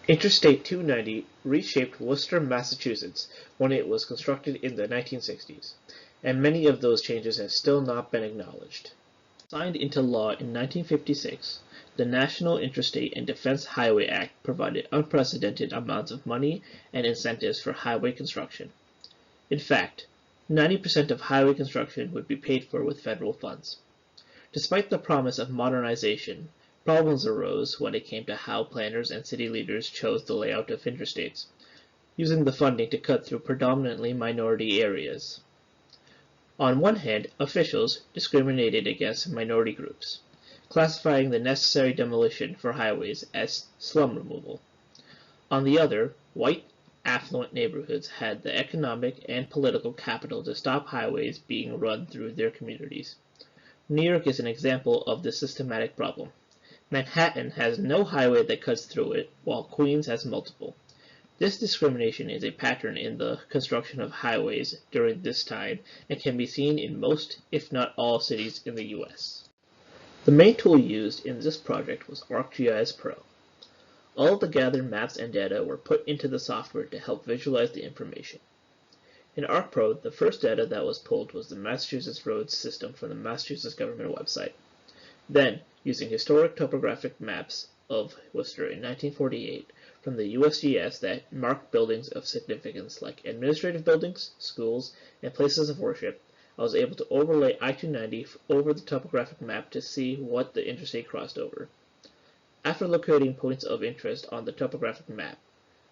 Interstate 290 reshaped Worcester, Massachusetts when it was constructed in the 1960s, and many of those changes have still not been acknowledged. Signed into law in 1956, the National Interstate and Defense Highway Act provided unprecedented amounts of money and incentives for highway construction. In fact, 90% of highway construction would be paid for with federal funds. Despite the promise of modernization, problems arose when it came to how planners and city leaders chose the layout of interstates, using the funding to cut through predominantly minority areas. On one hand, officials discriminated against minority groups, classifying the necessary demolition for highways as slum removal. On the other, white, affluent neighborhoods had the economic and political capital to stop highways being run through their communities. New York is an example of this systematic problem. Manhattan has no highway that cuts through it, while Queens has multiple. This discrimination is a pattern in the construction of highways during this time and can be seen in most, if not all, cities in the U.S. The main tool used in this project was ArcGIS Pro. All of the gathered maps and data were put into the software to help visualize the information. In ArcPro, the first data that was pulled was the Massachusetts roads system from the Massachusetts government website. Then, using historic topographic maps of Worcester in 1948 from the USGS that marked buildings of significance like administrative buildings, schools, and places of worship, I was able to overlay I-290 over the topographic map to see what the interstate crossed over. After locating points of interest on the topographic map,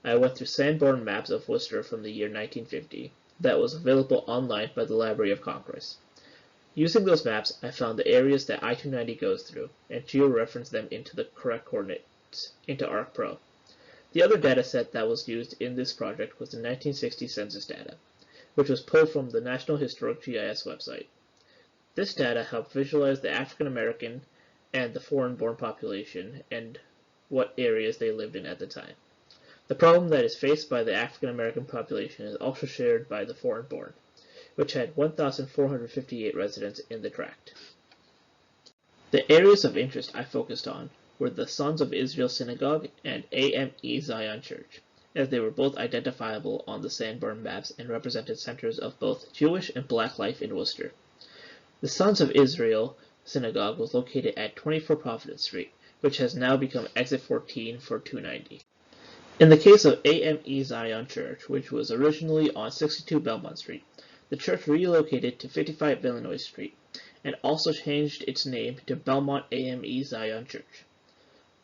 I went through Sanborn maps of Worcester from the year 1950 that was available online by the Library of Congress. Using those maps, I found the areas that I-290 goes through and georeferenced them into the correct coordinates into ArcPro. The other data set that was used in this project was the 1960 census data, which was pulled from the National Historic GIS website. This data helped visualize the African American and the foreign-born population and what areas they lived in at the time. The problem that is faced by the African American population is also shared by the foreign-born, which had 1,458 residents in the tract. The areas of interest I focused on were the Sons of Israel Synagogue and AME Zion Church, as they were both identifiable on the Sanborn maps and represented centers of both Jewish and Black life in Worcester. The Sons of Israel Synagogue was located at 24 Providence Street, which has now become exit 14 for 290. In the case of AME Zion Church, which was originally on 62 Belmont Street, the church relocated to 55 Illinois Street, and also changed its name to Belmont AME Zion Church.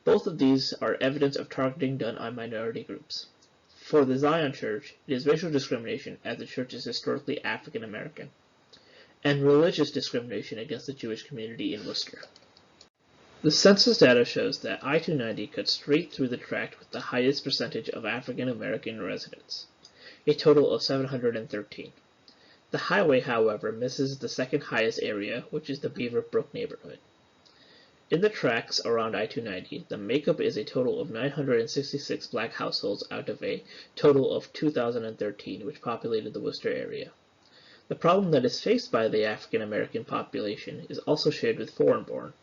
Both of these are evidence of targeting done on minority groups. For the Zion Church, it is racial discrimination as the church is historically African American, and religious discrimination against the Jewish community in Worcester. The census data shows that I-290 cuts straight through the tract with the highest percentage of African American residents, a total of 713. The highway, however, misses the second highest area, which is the Beaver Brook neighborhood. In the tracts around I-290, the makeup is a total of 966 black households out of a total of 2,013 which populated the Worcester area. The problem that is faced by the African American population is also shared with foreign-born,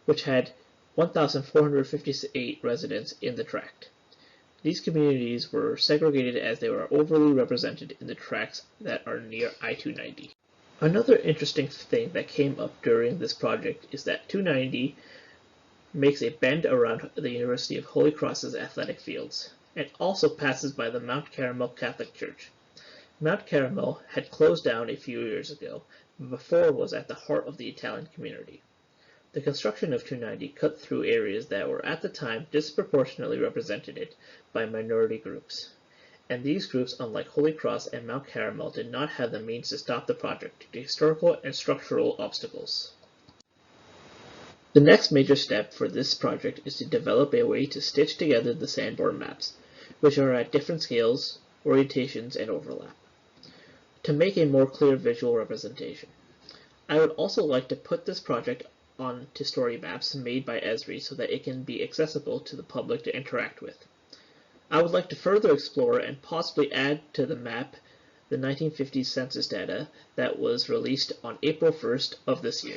which had 1,458 residents in the tract. These communities were segregated as they were overly represented in the tracts that are near I-290. Another interesting thing that came up during this project is that 290 makes a bend around the University of Holy Cross's athletic fields, and also passes by the Mount Carmel Catholic Church. Mount Carmel had closed down a few years ago, but before was at the heart of the Italian community. The construction of 290 cut through areas that were at the time disproportionately represented by minority groups, and these groups, unlike Holy Cross and Mount Carmel, did not have the means to stop the project due to historical and structural obstacles. The next major step for this project is to develop a way to stitch together the Sanborn maps, which are at different scales, orientations, and overlap, to make a more clear visual representation. I would also like to put this project onto story maps made by Esri so that it can be accessible to the public to interact with. I would like to further explore and possibly add to the map the 1950s census data that was released on April 1st of this year.